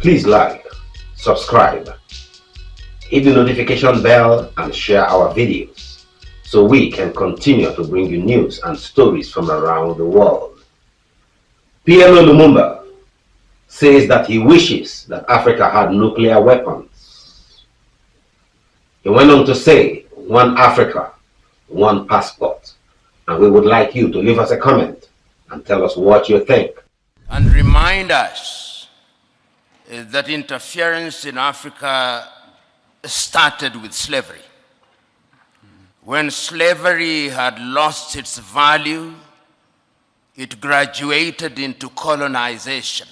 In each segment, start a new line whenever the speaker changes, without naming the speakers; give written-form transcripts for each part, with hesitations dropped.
Please like, subscribe, hit the notification bell and share our videos so we can continue to bring you news and stories from around the world. PLO Lumumba says that he wishes that Africa had nuclear weapons. He went on to say, "One Africa, one passport." And we would like you to leave us a comment and tell us what you think.
And remind us that interference in Africa started with slavery. When slavery had lost its value, it graduated into colonization.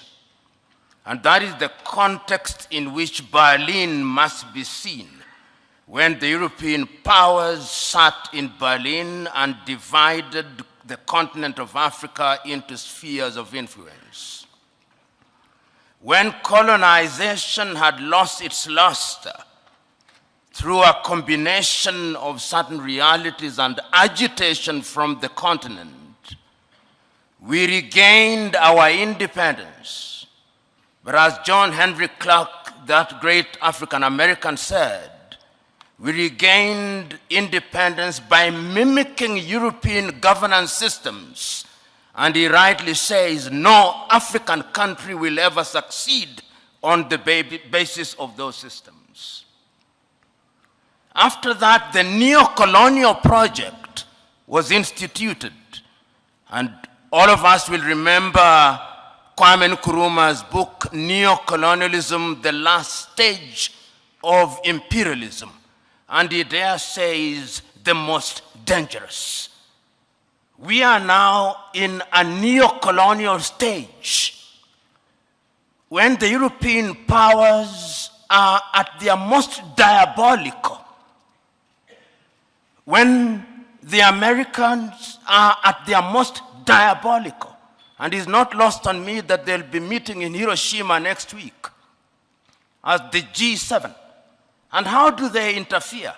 And that is the context in which Berlin must be seen, when the European powers sat in Berlin and divided the continent of Africa into spheres of influence. When colonization had lost its luster through a combination of certain realities and agitation from the continent, we regained our independence. But as John Henry Clark, that great African-American, said, we regained independence by mimicking European governance systems. And he rightly says, no African country will ever succeed on the basis of those systems. After that, the neo-colonial project was instituted. And all of us will remember Kwame Nkrumah's book, Neo-Colonialism, the Last Stage of Imperialism. And he there says, the most dangerous. We are now in a neo-colonial stage when the European powers are at their most diabolical, when the Americans are at their most diabolical. And it's not lost on me that they'll be meeting in Hiroshima next week as the G7. And how do they interfere?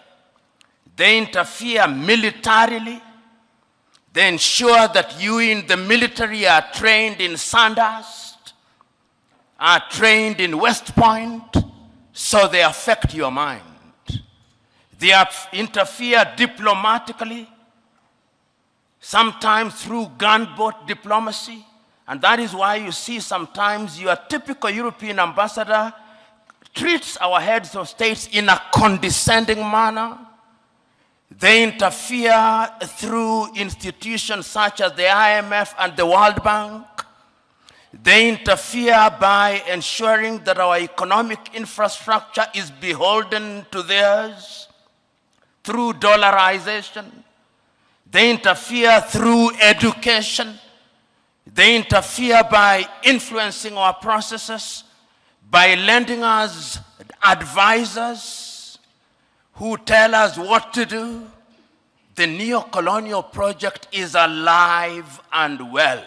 They interfere militarily. They ensure that you in the military are trained in Sandhurst, are trained in West Point, so they affect your mind. They interfere diplomatically, sometimes through gunboat diplomacy. And that is why you see sometimes your typical European ambassador treats our heads of states in a condescending manner. They interfere through institutions such as the IMF and the World Bank. They interfere by ensuring that our economic infrastructure is beholden to theirs through dollarization. They interfere through education. They interfere by influencing our processes, by lending us advisors who tell us what to do. The neo-colonial project is alive and well,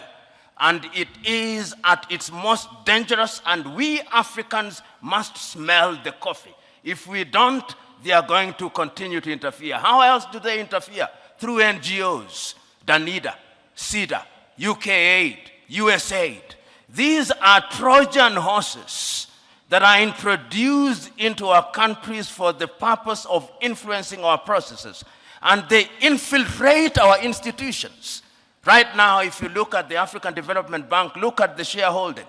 and it is at its most dangerous, and we Africans must smell the coffee. If we don't, they are going to continue to interfere. How else do they interfere? Through NGOs, Danida, CEDA, UK Aid, USAID. These are Trojan horses that are introduced into our countries for the purpose of influencing our processes. And they infiltrate our institutions. Right now, if you look at the African Development Bank, look at the shareholding.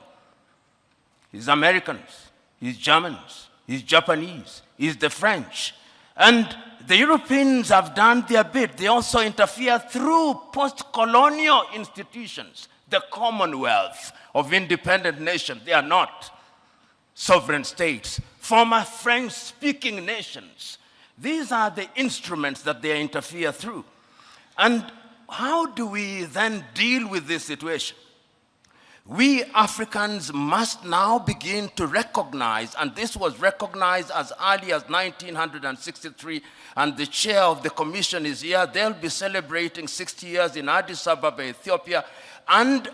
It's Americans, it's Germans, it's Japanese, it's the French. And the Europeans have done their bit. They also interfere through post-colonial institutions, the Commonwealth of independent nations. They are not sovereign states, former French-speaking nations. These are the instruments that they interfere through. And how do we then deal with this situation? We Africans must now begin to recognize, and this was recognized as early as 1963, and the chair of the commission is here. They'll be celebrating 60 years in Addis Ababa, Ethiopia. And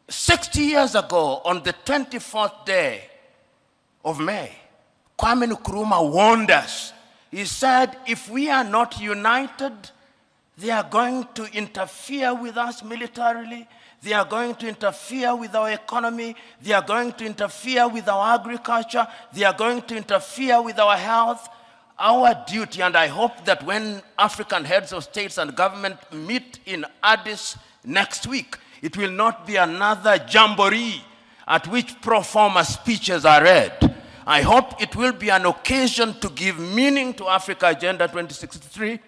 60 years ago, on the 24th day of May, Kwame Nkrumah warned us. He said, if we are not united, They are going to interfere with us militarily. They are going to interfere with our economy. They are going to interfere with our agriculture. They are going to interfere with our health. Our duty, and I hope that when African heads of states and government meet in Addis next week, it will not be another jamboree at which pro forma speeches are read. I hope it will be an occasion to give meaning to Africa Agenda 2063.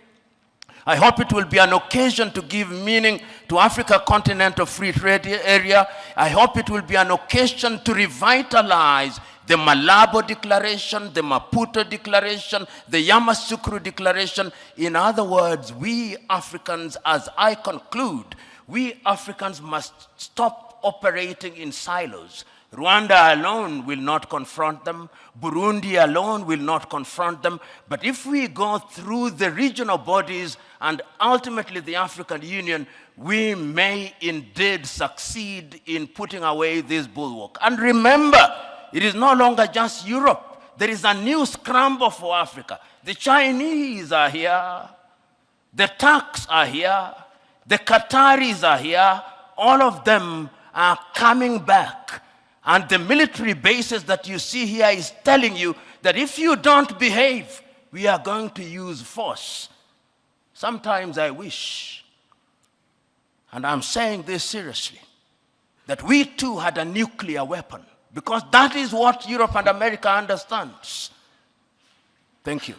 I hope it will be an occasion to give meaning to Africa Continental Free Trade Area. I hope it will be an occasion to revitalize the Malabo Declaration, the Maputo Declaration, the Yamoussoukro Declaration. In other words, we Africans, as I conclude, we Africans must stop operating in silos. Rwanda alone will not confront them. Burundi alone will not confront them. But if we go through the regional bodies and ultimately the African Union, we may indeed succeed in putting away this bulwark. And remember, it is no longer just Europe. There is a new scramble for Africa. The Chinese are here. The Turks are here. The Qataris are here. All of them are coming back. And the military bases that you see here is telling you that if you don't behave, we are going to use force. Sometimes I wish, and I'm saying this seriously, that we too had a nuclear weapon, because that is what Europe and America understands. Thank you.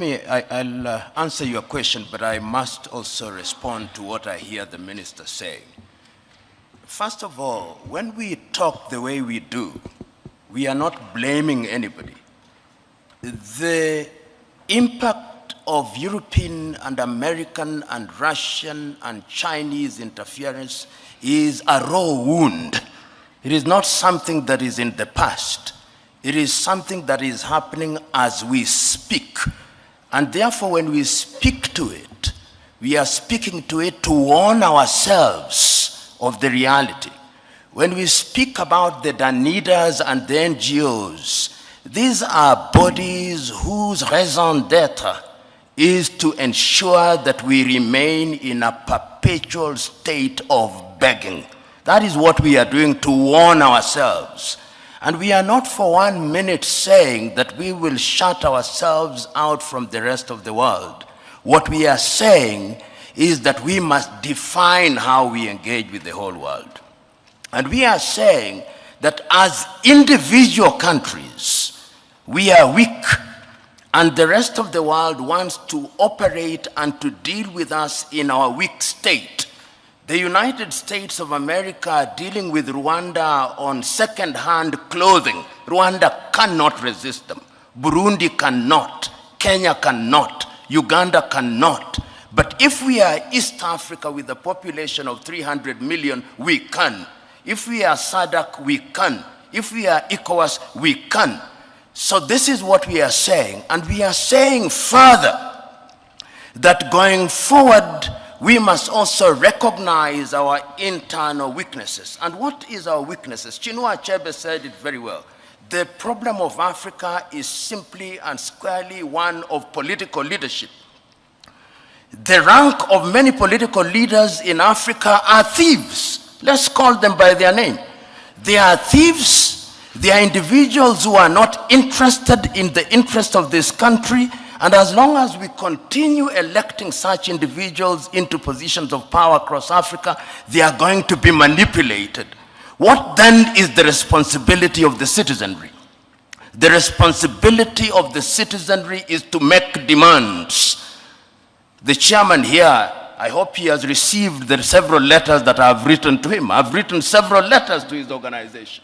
I'll answer your question, but I must also respond to what I hear the minister saying. First of all, when we talk the way we do, we are not blaming anybody. The impact of European and American and Russian and Chinese interference is a raw wound. It is not something that is in the past. It is something that is happening as we speak. And therefore, when we speak to it, we are speaking to it to warn ourselves of the reality. When we speak about the Danidas and the NGOs, these are bodies whose raison d'etre is to ensure that we remain in a perpetual state of begging. That is what we are doing to warn ourselves. And we are not for 1 minute saying that we will shut ourselves out from the rest of the world. What we are saying is that we must define how we engage with the whole world. And we are saying that as individual countries, we are weak, and the rest of the world wants to operate and to deal with us in our weak state. The United States of America are dealing with Rwanda on second-hand clothing. Rwanda cannot resist them. Burundi cannot. Kenya cannot. Uganda cannot. But if we are East Africa with a population of 300 million, we can. If we are SADC, we can. If we are ECOWAS, we can. So this is what we are saying. And we are saying further that going forward, we must also recognize our internal weaknesses. And what is our weaknesses? Chinua Achebe said it very well. The problem of Africa is simply and squarely one of political leadership. The rank of many political leaders in Africa are thieves. Let's call them by their name. They are thieves. They are individuals who are not interested in the interest of this country. And as long as we continue electing such individuals into positions of power across Africa, they are going to be manipulated. What then is the responsibility of the citizenry? The responsibility of the citizenry is to make demands. The chairman here, I hope he has received the several letters that I have written to him. I've written several letters to his organization,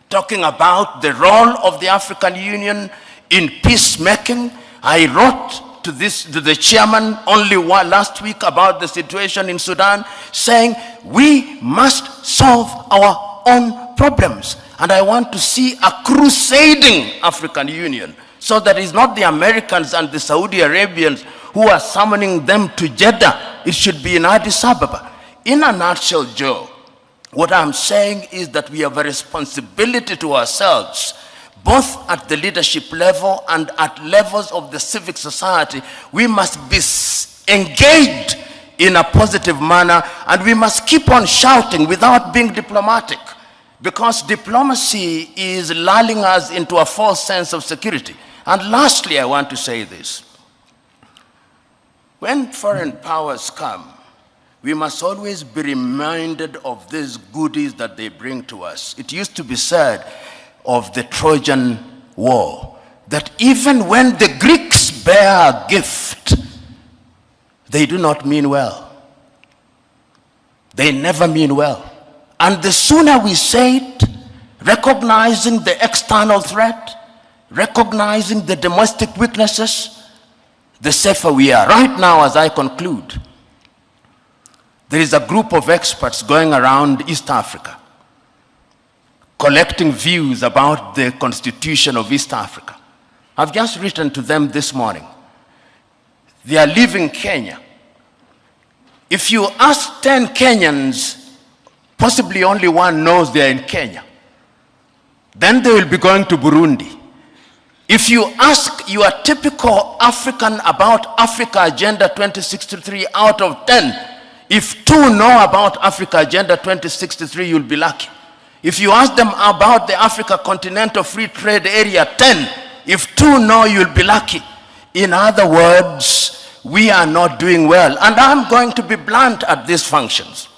talking about the role of the African Union in peacemaking. I wrote to the chairman only last week about the situation in Sudan, saying we must solve our own problems. And I want to see a crusading African Union, so that it's not the Americans and the Saudi Arabians who are summoning them to Jeddah. It should be in Addis Ababa. In a nutshell, Joe, what I'm saying is that we have a responsibility to ourselves, both at the leadership level and at levels of the civic society, we must be engaged in a positive manner, and we must keep on shouting without being diplomatic, because diplomacy is lulling us into a false sense of security. And lastly, I want to say this. When foreign powers come, we must always be reminded of these goodies that they bring to us. It used to be said of the Trojan War that even when the Greeks bear a gift, they do not mean well. They never mean well. And the sooner we say it, recognizing the external threat, recognizing the domestic weaknesses, the safer we are. Right now, as I conclude, there is a group of experts going around East Africa, collecting views about the constitution of East Africa. I've just written to them this morning. They are leaving Kenya. If you ask 10 Kenyans, possibly only one knows they are in Kenya. Then they will be going to Burundi. If you ask your typical African about Africa Agenda 2063 out of 10, if 2 know about Africa Agenda 2063, you'll be lucky. If you ask them about the Africa Continental Free Trade Area, 10. If 2 know, you'll be lucky. In other words, we are not doing well. And I'm going to be blunt at these functions.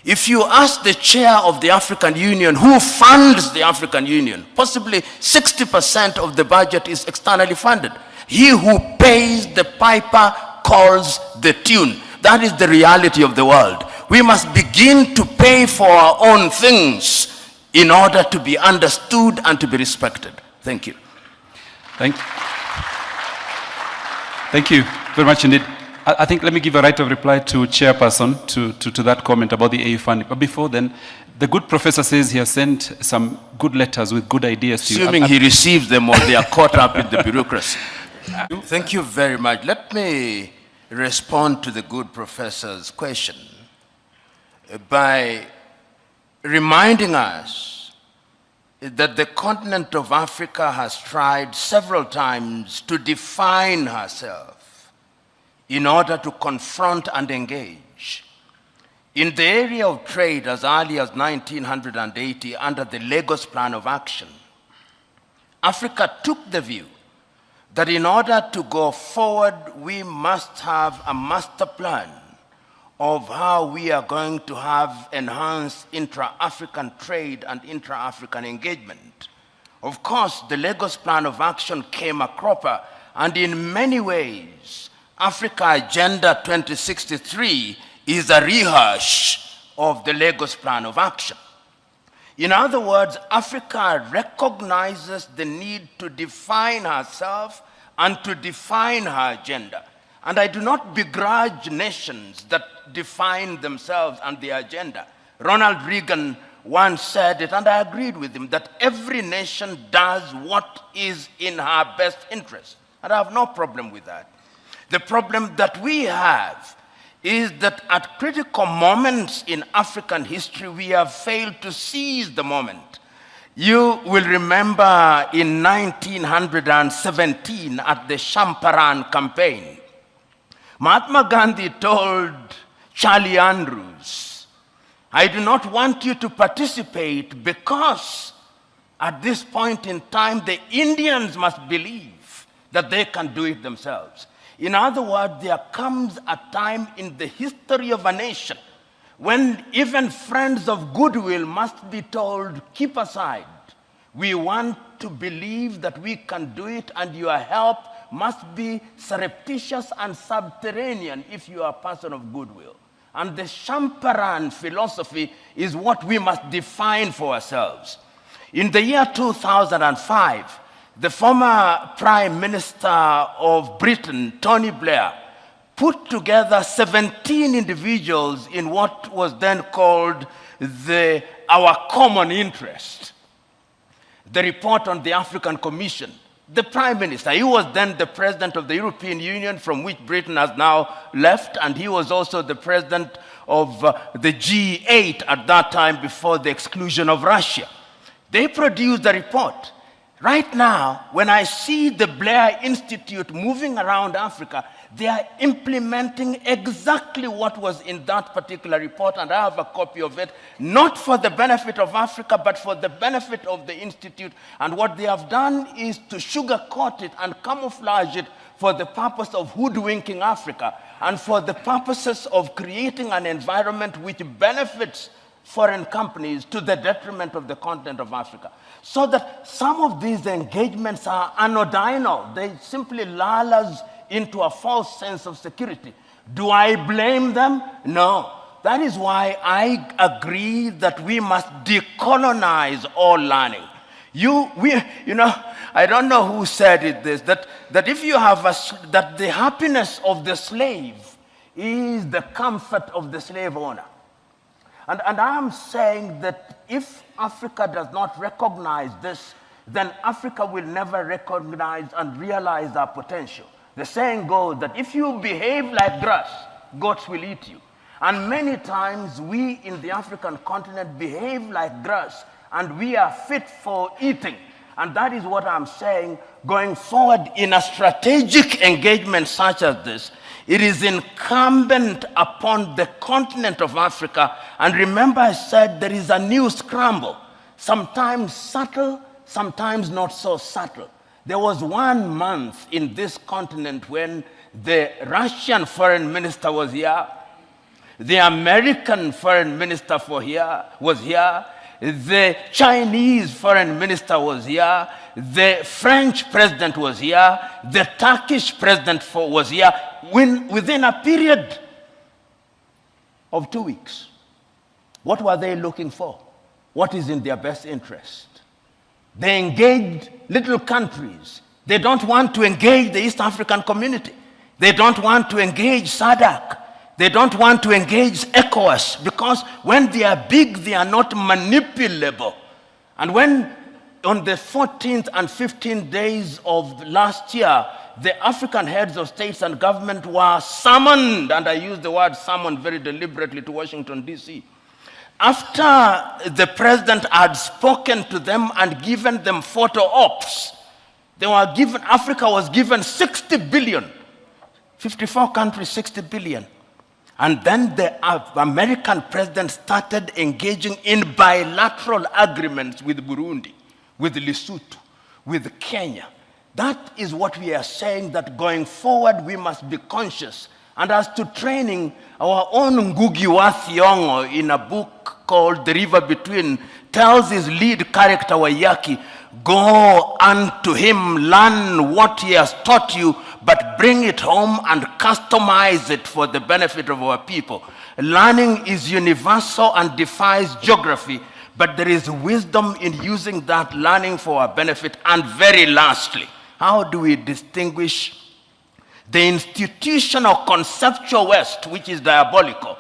If you ask the chair of the African Union, who funds the African Union, possibly 60% of the budget is externally funded. He who pays the piper calls the tune. That is the reality of the world. We must begin to pay for our own things in order to be understood and to be respected. Thank you.
Thank you very much indeed. I think let me give a right of reply to Chairperson to that comment about the AU funding. But before then, the good professor says he has sent some good letters with good ideas to you.
Assuming he receives them or they are caught up in the bureaucracy. Thank you very much. Let me respond to the good professor's question by reminding us that the continent of Africa has tried several times to define herself in order to confront and engage. In the area of trade as early as 1980 under the Lagos Plan of Action, Africa took the view that in order to go forward, we must have a master plan of how we are going to have enhanced intra-African trade and intra-African engagement. Of course, the Lagos Plan of Action came a cropper, and in many ways, Africa Agenda 2063 is a rehash of the Lagos Plan of Action. In other words, Africa recognizes the need to define herself and to define her agenda. And I do not begrudge nations that define themselves and their agenda. Ronald Reagan once said it, and I agreed with him, that every nation does what is in her best interest. And I have no problem with that. The problem that we have is that at critical moments in African history, we have failed to seize the moment. You will remember in 1917 at the Champaran campaign, Mahatma Gandhi told Charlie Andrews, I do not want you to participate because at this point in time, the Indians must believe that they can do it themselves. In other words, there comes a time in the history of a nation when even friends of goodwill must be told, keep aside. We want to believe that we can do it, and your help must be surreptitious and subterranean if you are a person of goodwill. And the Champaran philosophy is what we must define for ourselves. In the year 2005, the former Prime Minister of Britain, Tony Blair, put together 17 individuals in what was then called Our Common Interest. The report on the African Commission. The Prime Minister, he was then the President of the European Union, from which Britain has now left, and he was also the President of the G8 at that time before the exclusion of Russia. They produced a report. Right now, when I see the Blair Institute moving around Africa, they are implementing exactly what was in that particular report, and I have a copy of it, not for the benefit of Africa, but for the benefit of the Institute. And what they have done is to sugarcoat it and camouflage it for the purpose of hoodwinking Africa and for the purposes of creating an environment which benefits foreign companies to the detriment of the continent of Africa. So that some of these engagements are anodinal. They simply lull us into a false sense of security. Do I blame them? No. That is why I agree that we must decolonize all learning. I don't know who said it this, that if you have that the happiness of the slave is the comfort of the slave owner. And I'm saying that if Africa does not recognize this, then Africa will never recognize and realize our potential. The saying goes that if you behave like grass, goats will eat you. And many times we in the African continent behave like grass, and we are fit for eating. And that is what I'm saying, going forward in a strategic engagement such as this, it is incumbent upon the continent of Africa, and remember I said there is a new scramble, sometimes subtle, sometimes not so subtle. There was 1 month in this continent when the Russian foreign minister was here, the American foreign minister was here, the Chinese foreign minister was here, the French president was here, the Turkish president was here, within a period of 2 weeks. What were they looking for? What is in their best interest? They engaged little countries. They don't want to engage the East African community. They don't want to engage SADC. They don't want to engage ECOWAS, because when they are big, they are not manipulable. And when on the 14th and 15th days of last year, the African heads of states and government were summoned, and I use the word summoned very deliberately, to Washington, D.C. After the president had spoken to them and given them photo ops, Africa was given 60 billion, 54 countries, 60 billion. And then the American president started engaging in bilateral agreements with Burundi, with Lesotho, with Kenya. That is what we are saying, that going forward we must be conscious. And as to training, our own Ngugi wa Thiong'o, in a book called The River Between, tells his lead character Wayaki, go unto him, learn what he has taught you, but bring it home and customize it for the benefit of our people. Learning is universal and defies geography, but there is wisdom in using that learning for our benefit. And very lastly, how do we distinguish the institutional conceptual West, which is diabolical,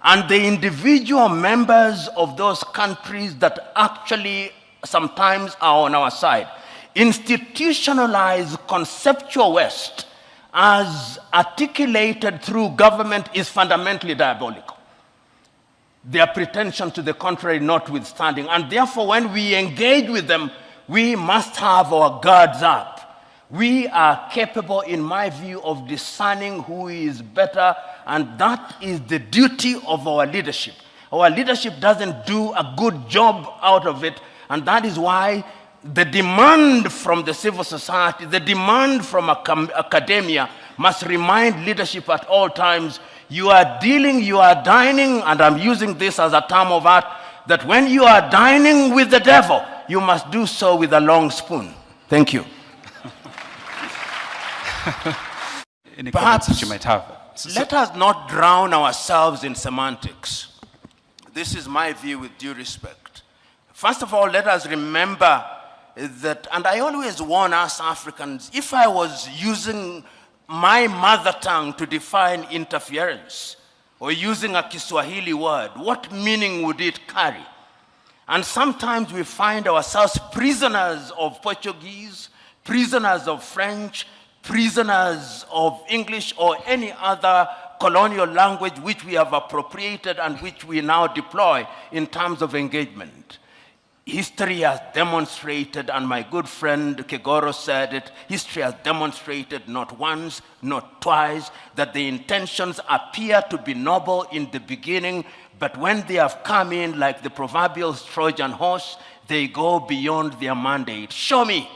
and the individual members of those countries that actually sometimes are on our side? Institutionalized conceptual West, as articulated through government, is fundamentally diabolical. Their pretension to the contrary notwithstanding. And therefore, when we engage with them, we must have our guards up. We are capable, in my view, of discerning who is better, and that is the duty of our leadership. Our leadership doesn't do a good job out of it, and that is why the demand from the civil society, the demand from academia must remind leadership at all times, you are dining, and I'm using this as a term of art, that when you are dining with the devil, you must do so with a long spoon. Thank you.
Any comments that you might have?
Let us not drown ourselves in semantics. This is my view with due respect. First of all, let us remember that, and I always warn us Africans, if I was using my mother tongue to define interference, or using a Kiswahili word, what meaning would it carry? And sometimes we find ourselves prisoners of Portuguese, prisoners of French, prisoners of English, or any other colonial language which we have appropriated and which we now deploy in terms of engagement. history has demonstrated, and my good friend Kegoro said it, history has demonstrated not once, not twice, that the intentions appear to be noble in the beginning, but when they have come in like the proverbial Trojan horse, they go beyond their mandate. Show me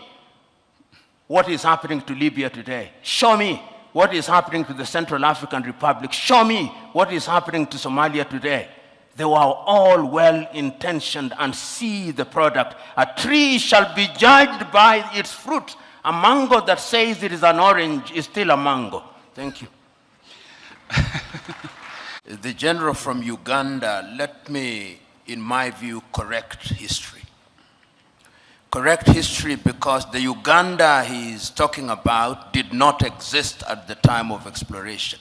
what is happening to Libya today. Show me what is happening to the Central African Republic. Show me what is happening to Somalia today. They were all well-intentioned, and see the product. A tree shall be judged by its fruit. A mango that says it is an orange is still a mango. Thank you. The general from Uganda, let me, in my view, correct history. Correct history because the Uganda he is talking about did not exist at the time of exploration.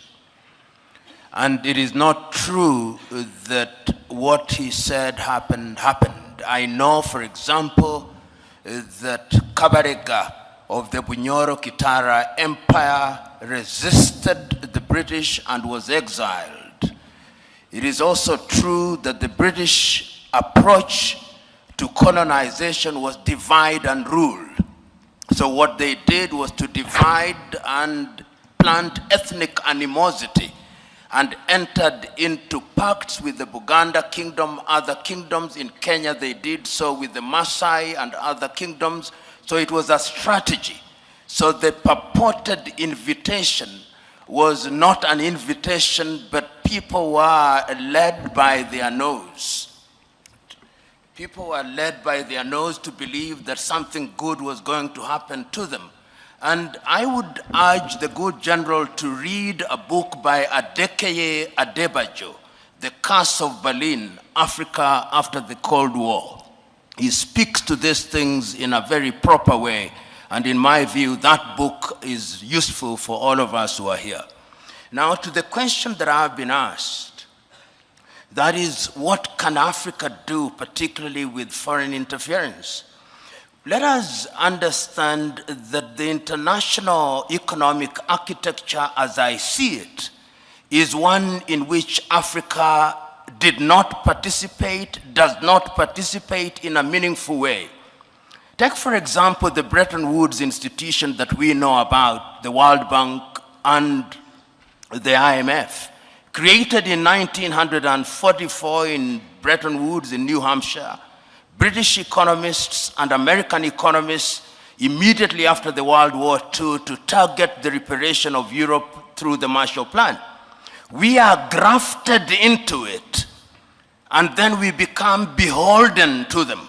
And it is not true that what he said happened. I know, for example, that Kabarega of the Bunyoro Kitara Empire resisted the British and was exiled. It is also true that the British approach to colonization was divide and rule. So what they did was to divide and plant ethnic animosity, and entered into pacts with the Buganda kingdom, other kingdoms. In Kenya, they did so with the Maasai and other kingdoms. So it was a strategy. So the purported invitation was not an invitation, but people were led by their nose. People were led by their nose to believe that something good was going to happen to them. And I would urge the good general to read a book by Adekeye Adebajo, The Curse of Berlin, Africa After the Cold War. He speaks to these things in a very proper way, and in my view, that book is useful for all of us who are here. Now, to the question that I have been asked, that is, what can Africa do, particularly with foreign interference? Let us understand that the international economic architecture, as I see it, is one in which Africa did not participate, does not participate in a meaningful way. Take, for example, the Bretton Woods institution that we know about, the World Bank and the IMF, created in 1944 in Bretton Woods in New Hampshire. British economists and American economists immediately after the World War II to target the reparation of Europe through the Marshall Plan. We are grafted into it, and then we become beholden to them.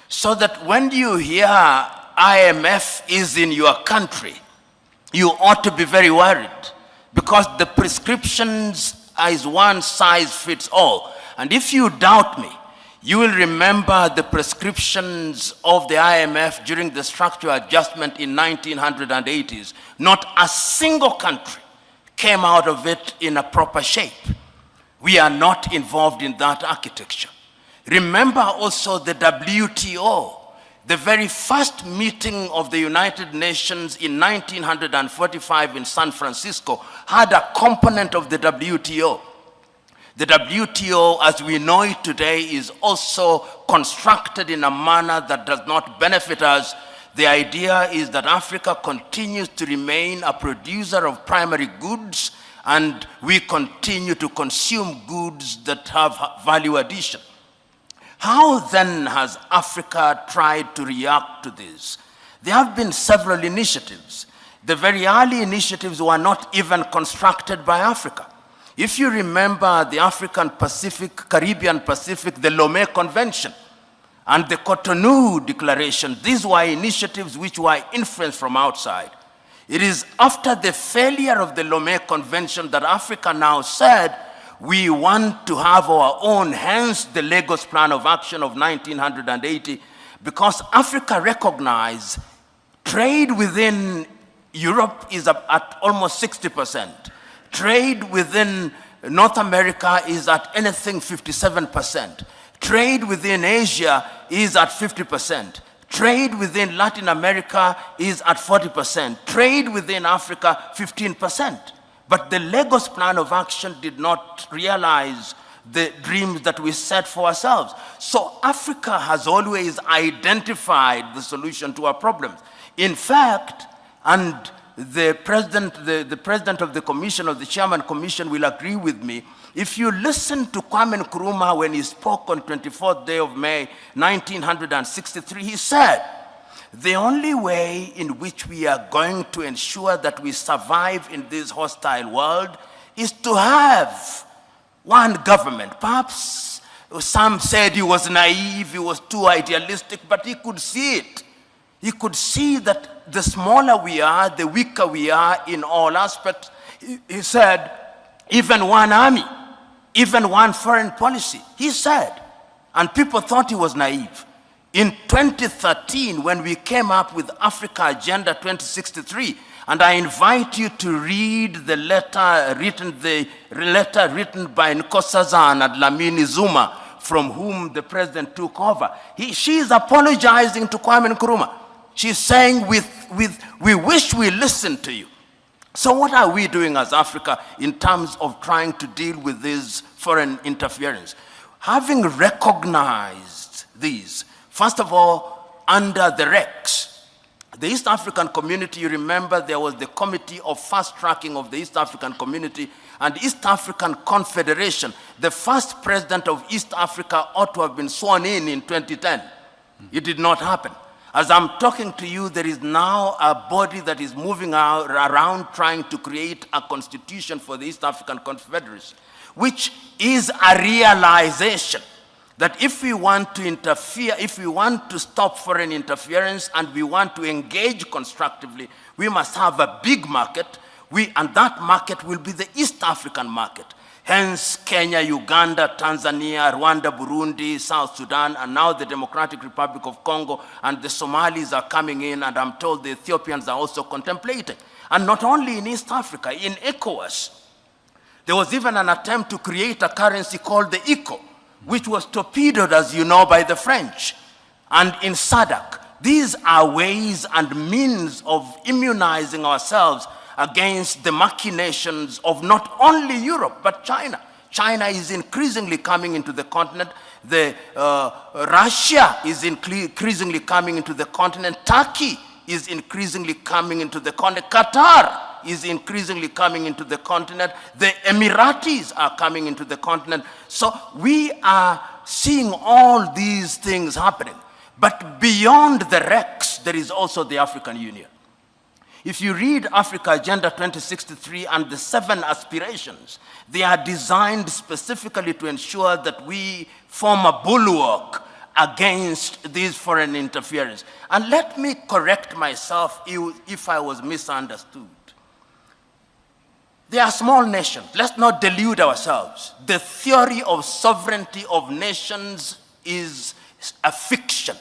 So that when you hear IMF is in your country, you ought to be very worried, because the prescriptions is one size fits all. And if you doubt me, you will remember the prescriptions of the IMF during the structural adjustment in 1980s. Not a single country came out of it in a proper shape. We are not involved in that architecture. Remember also the WTO. The very first meeting of the United Nations in 1945 in San Francisco had a component of the WTO. The WTO, as we know it today, is also constructed in a manner that does not benefit us. The idea is that Africa continues to remain a producer of primary goods, and we continue to consume goods that have value addition. How then has Africa tried to react to this? There have been several initiatives. The very early initiatives were not even constructed by Africa. If you remember the African Pacific, Caribbean Pacific, the Lomé Convention, and the Cotonou Declaration, these were initiatives which were influenced from outside. It is after the failure of the Lomé Convention that Africa now said, we want to have our own, hence the Lagos Plan of Action of 1980, because Africa recognized trade within Europe is at almost 60%. Trade within North America is at anything 57%. Trade within Asia is at 50%. Trade within Latin America is at 40%. Trade within Africa, 15%. But the Lagos Plan of Action did not realize the dreams that we set for ourselves. So Africa has always identified the solution to our problems. In fact, and the president of the commission, or the chairman commission, will agree with me, if you listen to Kwame Nkrumah when he spoke on 24th day of May 1963, he said, the only way in which we are going to ensure that we survive in this hostile world is to have one government. Perhaps some said he was naive, he was too idealistic, but he could see it. He could see that the smaller we are, the weaker we are in all aspects. He said, even one army, even one foreign policy, he said. And people thought he was naive. In 2013, when we came up with Africa Agenda 2063, and I invite you to read the letter written by Nkosazana and Dlamini Zuma, from whom the president took over. She is apologizing to Kwame Nkrumah. She's saying, we wish we listened to you. So what are we doing as Africa in terms of trying to deal with this foreign interference? Having recognized these, first of all, under the REX, the East African community, you remember there was the Committee of Fast Tracking of the East African Community and East African Confederation. The first president of East Africa ought to have been sworn in 2010. It did not happen. As I'm talking to you, there is now a body that is moving around trying to create a constitution for the East African Confederacy, which is a realization that if we want to interfere, if we want to stop foreign interference and we want to engage constructively, we must have a big market, and that market will be the East African market. Hence, Kenya, Uganda, Tanzania, Rwanda, Burundi, South Sudan, and now the Democratic Republic of Congo, and the Somalis are coming in, and I'm told the Ethiopians are also contemplating. And not only in East Africa, in ECOWAS, there was even an attempt to create a currency called the ECO, which was torpedoed, as you know, by the French. And in SADC, these are ways and means of immunizing ourselves against the machinations of not only Europe, but China. China is increasingly coming into the continent. Russia is increasingly coming into the continent. Turkey is increasingly coming into the continent. Qatar is increasingly coming into the continent. The Emiratis are coming into the continent. So we are seeing all these things happening. But beyond the REX, there is also the African Union. If you read Africa Agenda 2063 and the 7 aspirations, they are designed specifically to ensure that we form a bulwark against these foreign interference. And let me correct myself if I was misunderstood. They are small nations. Let's not delude ourselves. The theory of sovereignty of nations is a fiction.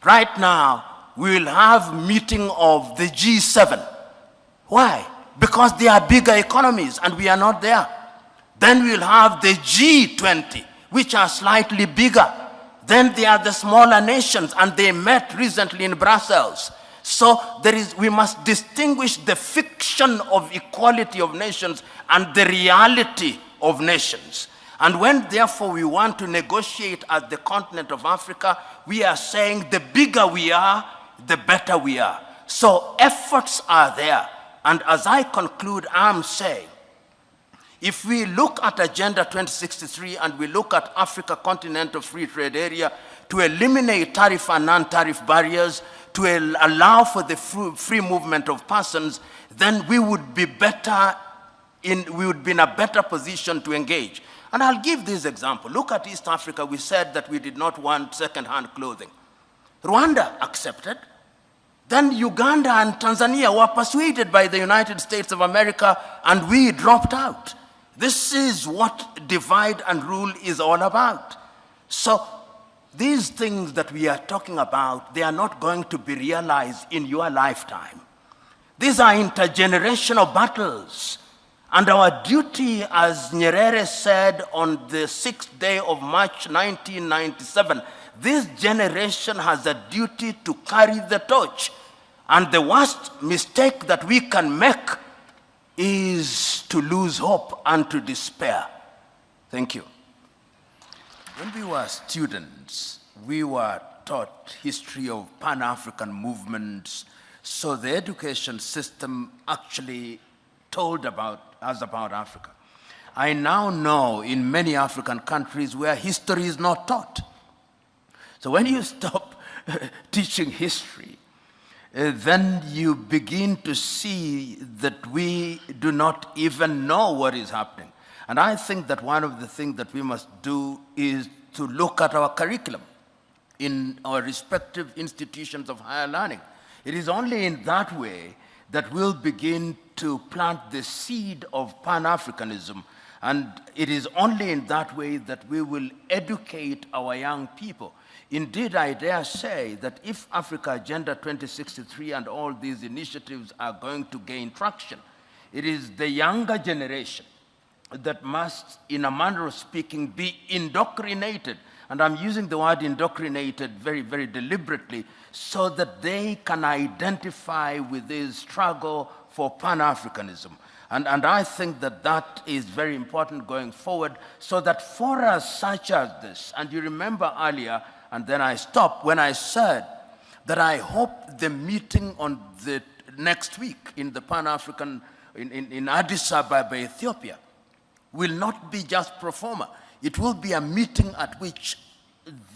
Right now, we will have meeting of the G7. Why? Because they are bigger economies and we are not there. Then we will have the G20, which are slightly bigger. Then they are the smaller nations, and they met recently in Brussels. So we must distinguish the fiction of equality of nations and the reality of nations. And when, therefore, we want to negotiate at the continent of Africa, we are saying the bigger we are, the better we are. So efforts are there. And as I conclude, I'm saying, if we look at Agenda 2063 and we look at Africa Continental Free Trade Area to eliminate tariff and non-tariff barriers, to allow for the free movement of persons, then we would be in a better position to engage. And I'll give this example. Look at East Africa. We said that we did not want second-hand clothing. Rwanda accepted. Then Uganda and Tanzania were persuaded by the United States of America, and we dropped out. This is what divide and rule is all about. So these things that we are talking about, they are not going to be realized in your lifetime. These are intergenerational battles. And our duty, as Nyerere said on the 6th day of March 1997, this generation has a duty to carry the torch. And the worst mistake that we can make is to lose hope and to despair. Thank you. When we were students, we were taught history of Pan-African movements, so the education system actually told us about Africa. I now know in many African countries where history is not taught. So when you stop teaching history, then you begin to see that we do not even know what is happening. And I think that one of the things that we must do is to look at our curriculum in our respective institutions of higher learning. It is only in that way that we'll begin to plant the seed of Pan-Africanism, and it is only in that way that we will educate our young people. Indeed, I dare say that if Africa Agenda 2063 and all these initiatives are going to gain traction, it is the younger generation that must, in a manner of speaking, be indoctrinated. And I'm using the word indoctrinated very, very deliberately, so that they can identify with this struggle for Pan-Africanism. And I think that that is very important going forward, so that forums such as this, and you remember earlier, and then I stopped when I said that I hope the meeting on the next week in the Pan-African, in Addis Ababa, Ethiopia, will not be just pro forma. It will be a meeting at which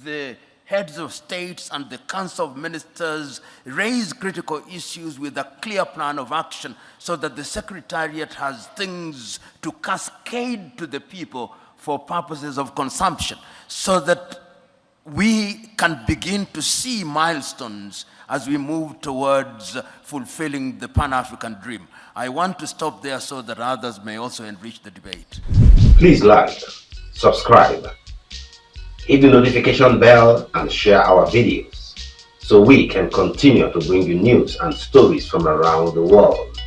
the heads of states and the Council of Ministers raise critical issues with a clear plan of action, so that the Secretariat has things to cascade to the people for purposes of consumption, so that we can begin to see milestones as we move towards fulfilling the Pan-African dream. I want to stop there so that others may also enrich the debate.
Please like, subscribe, hit the notification bell and share our videos so we can continue to bring you news and stories from around the world.